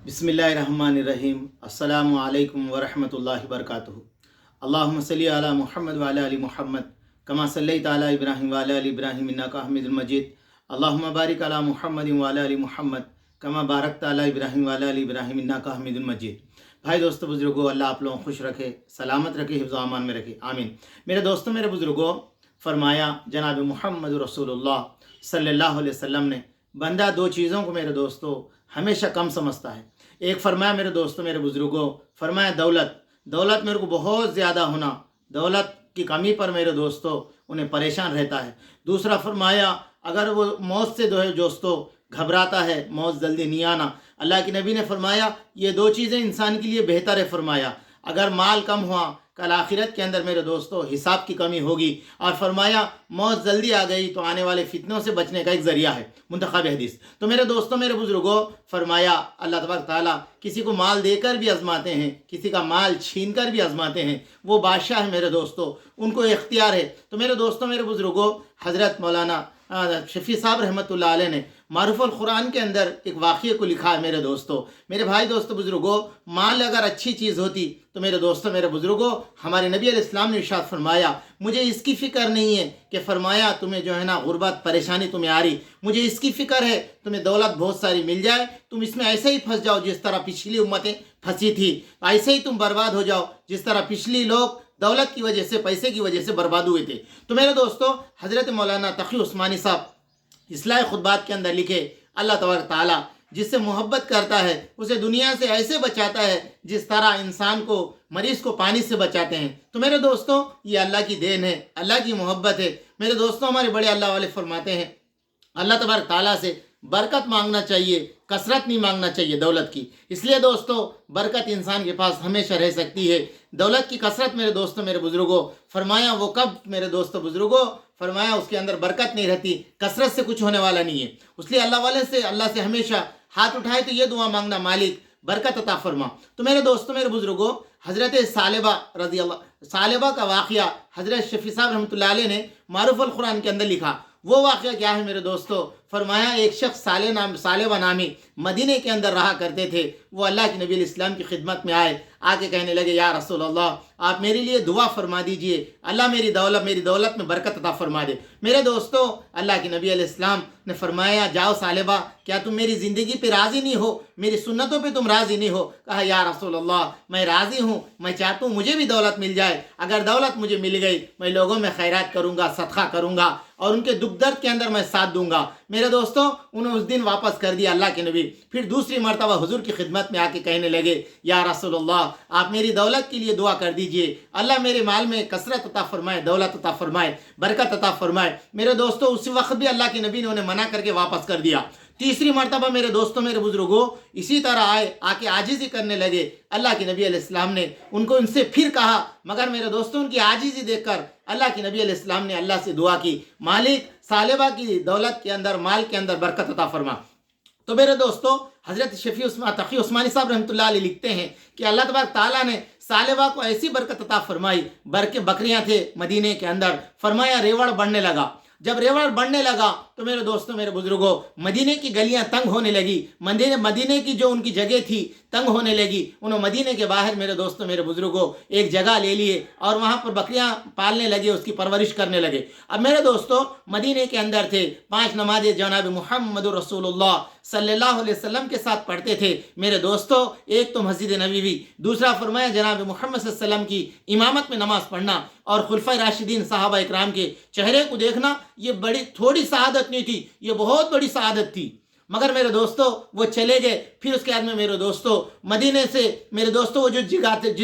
बिस्मिल्लाहिर्रहमानिर्रहीम। अस्सलामु अलैकुम वरहमतुल्लाहि वबरकातुहू। अल्लाहुम्मा सल्ली अला मुहम्मद व अला आलि मुहम्मद कमा सल्लैता अला इब्राहीम व अला आलि इब्राहीम इन्नका हमीदुल मजीद। अल्लाहुम्मा बारिक अला मुहम्मद व अला आलि मुहम्मद कमा बारकता अला इब्राहीम व अला आलि इब्राहीम इन्नका हमीदुल मजीद। भाई दोस्तों बुजुर्गों, अल्लाह आप लोगों को खुश रखे, सलामत रखे, हिफ्ज़ व अमान में रखे, आमीन। मेरे दोस्तों, मेरे बुजुर्गों, फरमाया जनाब मुहम्मद रसूलुल्लाह सल्लल्लाहु अलैहि वसल्लम ने, बंदा दो चीज़ों को मेरे दोस्तों हमेशा कम समझता है। एक फरमाया मेरे दोस्तों मेरे बुजुर्गों, फरमाया दौलत मेरे को बहुत ज़्यादा होना, दौलत की कमी पर मेरे दोस्तों उन्हें परेशान रहता है। दूसरा फरमाया अगर वो मौत से दोस्तों घबराता है, मौत जल्दी नहीं आना। अल्लाह के नबी ने फरमाया ये दो चीज़ें इंसान के लिए बेहतर है। फरमाया अगर माल कम हुआ, कल आखिरत के अंदर मेरे दोस्तों हिसाब की कमी होगी। और फरमाया मौत जल्दी आ गई तो आने वाले फितनों से बचने का एक ज़रिया है। मुंतखब हदीस। तो मेरे दोस्तों मेरे बुजुर्गों, फरमाया अल्लाह तबारक ताला किसी को माल देकर भी आजमाते हैं, किसी का माल छीन कर भी आजमाते हैं। वो बादशाह है मेरे दोस्तों, उनको इख्तियार है। तो मेरे दोस्तों मेरे बुजुर्गों, हज़रत मौलाना शफ़ी साहब रहमतुल्लाह अलैह ने मारूफ़ुल क़ुरान के अंदर एक वाक़ये को लिखा है। मेरे दोस्तों, मेरे भाई दोस्तों बुजुर्गों, माल अगर अच्छी चीज़ होती तो मेरे दोस्तों मेरे बुजुर्गों, हमारे नबी अलैहिस्सलाम ने इरशाद फरमाया मुझे इसकी फ़िक्र नहीं है कि फरमाया तुम्हें जो है ना गुर्बत परेशानी तुम्हें आ रही, मुझे इसकी फ़िक्र है तुम्हें दौलत बहुत सारी मिल जाए, तुम इसमें ऐसे ही फंस जाओ जिस तरह पिछली उम्मतें फंसी थी, ऐसे ही तुम बर्बाद हो जाओ जिस तरह पिछली लोग दौलत की वजह से, पैसे की वजह से बर्बाद हुए थे। तो मेरे दोस्तों, हज़रत मौलाना तक़ी उस्मानी साहब इस्लाह खुतबात के अंदर लिखे, अल्लाह तबारक ताला जिससे मोहब्बत करता है उसे दुनिया से ऐसे बचाता है जिस तरह इंसान को, मरीज़ को पानी से बचाते हैं। तो मेरे दोस्तों ये अल्लाह की देन है, अल्लाह की मोहब्बत है। मेरे दोस्तों हमारे बड़े अल्लाह वाले फरमाते हैं अल्लाह तबारक ताला से बरकत मांगना चाहिए, कसरत नहीं मांगना चाहिए दौलत की। इसलिए दोस्तों बरकत इंसान के पास हमेशा रह सकती है। दौलत की कसरत मेरे दोस्तों मेरे बुजुर्गों, फरमाया वो कब मेरे दोस्तों बुजुर्गों, फरमाया उसके अंदर बरकत नहीं रहती, कसरत से कुछ होने वाला नहीं है। इसलिए अल्लाह से हमेशा हाथ उठाए तो ये दुआ मांगना, मालिक बरकत अता फरमा। तो मेरे दोस्तों मेरे बुजुर्गों, हज़रत सालेबा का वाक़या हज़रत शफ़ी साहब रहमतुल्लाह अलैह ने मारूफ़ुल क़ुरान के अंदर लिखा। वो वाक़या क्या है मेरे दोस्तों, फरमाया एक शख्स सालेबा नामी मदीने के अंदर रहा करते थे। वो अल्लाह के नबी इस्लाम की खिदमत में आए, आके कहने लगे या रसूल अल्लाह आप मेरे लिए दुआ फरमा दीजिए, अल्लाह मेरी दौलत में बरकत अता फरमा दे। मेरे दोस्तों अल्लाह के नबी इस्लाम ने फरमाया जाओ सालेबा, क्या तुम मेरी ज़िंदगी पे राज़ी नहीं हो, मेरी सुन्नतों पे तुम राज़ी नहीं हो? कहा या रसूल अल्लाह मैं राज़ी हूँ, मैं चाहता हूँ मुझे भी दौलत मिल जाए। अगर दौलत मुझे मिल गई मैं लोगों में खैरात करूँगा, सदका करूँगा और उनके दुख दर्द के अंदर मैं साथ दूंगा। मेरे दोस्तों उन्हें उस दिन वापस कर दिया अल्लाह के नबी। फिर दूसरी मरतबा हुजूर की खिदमत में आके कहने लगे या रसूल अल्लाह आप मेरी दौलत के लिए दुआ कर दीजिए, अल्लाह मेरे माल में कसरत अता फरमाए, दौलत अता फरमाए, बरकत अता फरमाए। मेरे दोस्तों उसी वक्त भी अल्लाह के नबी ने उन्हें मना करके वापस कर दिया। तीसरी मरतबा मेरे दोस्तों मेरे बुजुर्गों इसी तरह आके आजिज़ी करने लगे। अल्लाह के नबी अलैहिस्सलाम ने उनसे फिर कहा, मगर मेरे दोस्तों उनकी आजिज़ी देखकर अल्लाह के नबी अलैहिस्सलाम ने अल्लाह से दुआ की, मालिक सालेबा की दौलत के अंदर, माल के अंदर बरकत अता फरमा। तो मेरे दोस्तों हज़रत तक़ी उस्मानी साहब रहमतुल्लाह अलैह लिखते हैं कि अल्लाह तबारक ताला ने सालेबा को ऐसी बरकत अता फरमाई, बकरियाँ थे मदीने के अंदर, फरमाया रेवड़ बढ़ने लगा। जब रेवड़ बढ़ने लगा तो मेरे दोस्तों मेरे बुजुर्गों मदीने की गलियां तंग होने लगी, मदीने की जो उनकी जगह थी तंग होने लगी। उन्होंने मदीने के बाहर मेरे दोस्तों मेरे बुजुर्गों एक जगह ले लिए और वहाँ पर बकरियां पालने लगे, उसकी परवरिश करने लगे। अब मेरे दोस्तों मदीने के अंदर थे, 5 नमाज़ें जनाब मुहम्मद रसूलुल्लाह सल्लल्लाहु अलैहि वसल्लम के साथ पढ़ते थे। मेरे दोस्तों एक तो मस्जिद नबवी, दूसरा फरमाया जनाब मुहम्मद सल्लल्लाहु अलैहि वसल्लम की इमामत में नमाज पढ़ना और खुलफाए राशिदीन सहाबा इकराम के चेहरे को देखना, ये बड़ी थोड़ी शहादत नहीं थी, ये बहुत बड़ी शहादत थी। मगर मेरे दोस्तों वो चले गए। फिर उसके बाद में मेरे दोस्तों मदीने से मेरे दोस्तों वो जिस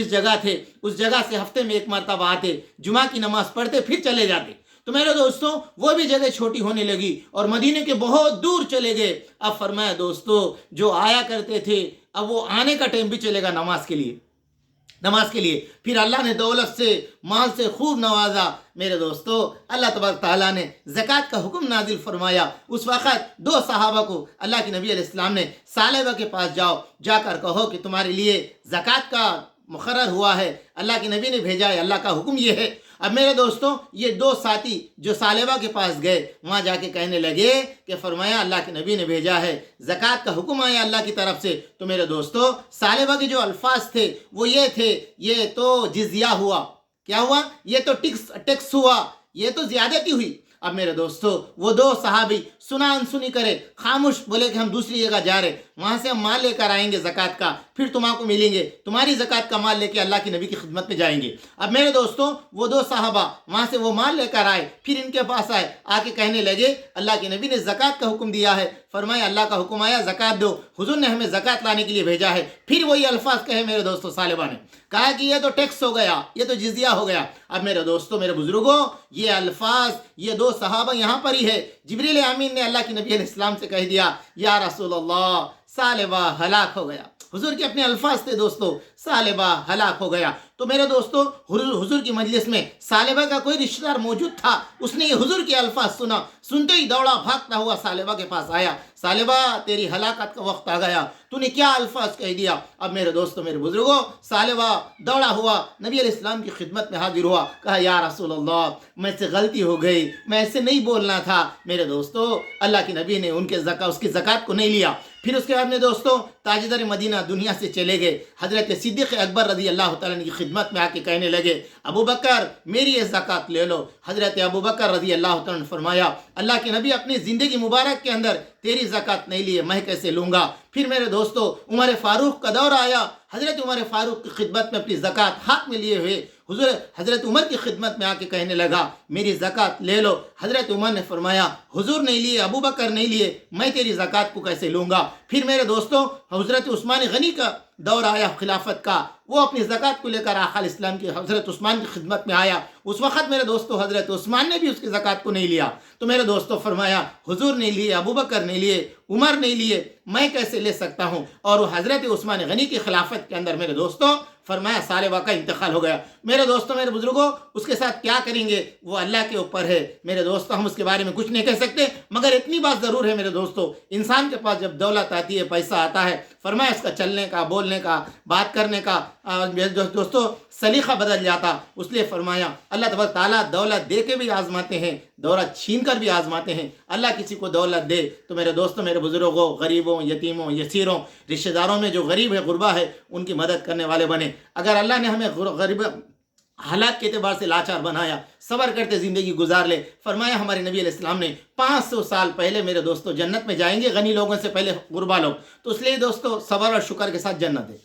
जगह थे उस जगह से हफ्ते में एक मरतबा आते, जुमा की नमाज पढ़ते, फिर चले जाते। तो मेरे दोस्तों वो भी जगह छोटी होने लगी और मदीने के बहुत दूर चले गए। अब फरमाया दोस्तों जो आया करते थे अब वो आने का टाइम भी चलेगा नमाज के लिए। फिर अल्लाह ने दौलत से, माल से खूब नवाजा। मेरे दोस्तों अल्लाह तबारक ताला ने ज़कात का हुक्म नाजिल फरमाया। उस वक़्त 2 सहाबा को अल्लाह के नबी अलैहिस्सलाम ने सालेबा के पास जाओ, जाकर कहो कि तुम्हारे लिए ज़कात का मुकर्रर हुआ है, अल्लाह के नबी ने भेजा है, अल्लाह का हुक्म ये है। اب میرے دوستوں یہ دو ساتھی جو ثعلبہ کے پاس گئے وہاں جا کے کہنے لگے کہ فرمایا اللہ کے نبی نے بھیجا ہے، زکوٰۃ کا حکم آیا اللہ کی طرف سے۔ تو میرے دوستوں ثعلبہ کے جو الفاظ تھے وہ یہ تھے، یہ تو جزیہ ہوا، کیا ہوا؟ یہ تو ٹیکس ہوا، یہ تو زیادتی ہوئی۔ اب میرے دوستو وہ دو صحابی سنا انسنی کرے، خاموش، بولے کہ ہم دوسری جگہ جا رہے، وہاں سے ہم مال لے کر آئیں گے زکوٰۃ کا، پھر تم کو ملیں گے، تمہاری زکوٰۃ کا مال لے کے اللہ کے نبی کی خدمت میں جائیں گے۔ اب میرے دوستوں وہ دو صحابہ وہاں سے وہ مال لے کر آئے، پھر ان کے پاس آئے، آ کے کہنے لگے اللہ کے نبی نے زکوٰۃ کا حکم دیا ہے، فرمایا اللہ کا حکم آیا زکوٰۃ دو، حضور نے ہمیں زکوٰۃ لانے کے لیے بھیجا ہے۔ پھر وہی الفاظ کہے میرے دوستو ثعلبہ نے، کہا کہ یہ تو ٹیکس ہو گیا، یہ تو جزیہ ہو گیا۔ اب میرے دوستو میرے بزرگوں یہ الفاظ یہ دو صحابہ یہاں پر ہی ہے، جبریل امین نے اللہ کے نبی علیہ السلام سے کہہ دیا یا رسول اللہ ثعلبہ ہلاک ہو گیا۔ حضور کے اپنے الفاظ تھے دوستو، ثعلبہ ہلاک ہو گیا۔ تو میرے دوستو حضور کی مجلس میں ثعلبہ کا کوئی رشتہ دار موجود تھا، اس نے یہ حضور کے الفاظ سنا، سنتے ہی دوڑا بھاگتا ہوا ثعلبہ کے پاس آیا، ثعلبہ تیری ہلاکت کا وقت آ گیا، تو نے کیا الفاظ کہہ دیا؟ اب میرے دوستو میرے بزرگوں ثعلبہ دوڑا ہوا نبی علیہ السلام کی خدمت میں حاضر ہوا، کہا یا رسول اللہ میں سے غلطی ہو گئی، میں ایسے نہیں بولنا تھا۔ میرے دوستو اللہ کے نبی نے اس کی زکوٰۃ کو نہیں لیا۔ پھر اس کے بعد میں دوستو تاجدار مدینہ دنیا سے چلے گئے، حضرت صدیق اکبر رضی اللہ تعالیٰ عنہ کی خدمت میں آ کے کہنے لگے ابو بکر میری یہ زکوٰۃ لے لو۔ حضرت ابو بکر رضی اللہ تعالیٰ نے فرمایا اللہ کے نبی اپنی زندگی مبارک کے اندر تیری زکوٰۃ نہیں لیے، میں کیسے لوں گا؟ پھر میرے دوستو عمر فاروق کا دور آیا، حضرت عمر فاروق کی خدمت میں اپنی زکوٰۃ ہاتھ میں لیے ہوئے حضرت عمر کی خدمت میں آ کے کہنے لگا میری زکوٰۃ لے لو۔ حضرت عمر نے فرمایا حضور نہیں لیے، ابو بکر نہیں لیے، میں تیری زکوٰۃ کو کیسے لوں گا؟ پھر میرے دوستو حضرت عثمان غنی کا دور آیا خلافت کا، وہ اپنی زکوٰۃ کو لے کر آقا الاسلام کی حضرت عثمان کی خدمت میں آیا، اس وقت میرے دوستو حضرت عثمان نے بھی اس کی زکوٰۃ کو نہیں لیا۔ تو میرے دوستو فرمایا حضور نہیں لیے، ابو بکر نہیں لیے، عمر نہیں لیے، میں کیسے لے سکتا ہوں؟ اور وہ حضرت عثمان غنی کی خلافت کے اندر میرے دوستو فرمایا ثعلبہ کا انتقال ہو گیا۔ میرے دوستو میرے بزرگوں اس کے ساتھ کیا کریں گے وہ اللہ کے اوپر ہے میرے دوستو، ہم اس کے بارے میں کچھ نہیں کہہ سکتے، مگر اتنی بات ضرور ہے میرے دوستو انسان کے پاس جب دولت آتی ہے، پیسہ آتا ہے، فرمایا اس کا چلنے کا، بولنے کا، بات کرنے کا دوستو سلیقہ بدل جاتا۔ اس لیے فرمایا اللہ تبارک تعالیٰ دولت دے کے بھی آزماتے ہیں، دولت چھین کر بھی آزماتے ہیں۔ اللہ کسی کو دولت دے تو میرے دوستو میرے بزرگوں غریبوں یتیموں یسیروں رشتہ داروں میں جو غریب ہے غربا ہے ان کی مدد کرنے والے بنے۔ اگر اللہ نے ہمیں غریب حالات کے اعتبار سے لاچار بنایا، صبر کرتے زندگی گزار لے، فرمایا ہمارے نبی علیہ السلام نے 500 سال پہلے میرے دوستو جنت میں جائیں گے غنی لوگوں سے پہلے غربا لوگ، تو اس لیے دوستو صبر اور شکر کے ساتھ جنت ہے۔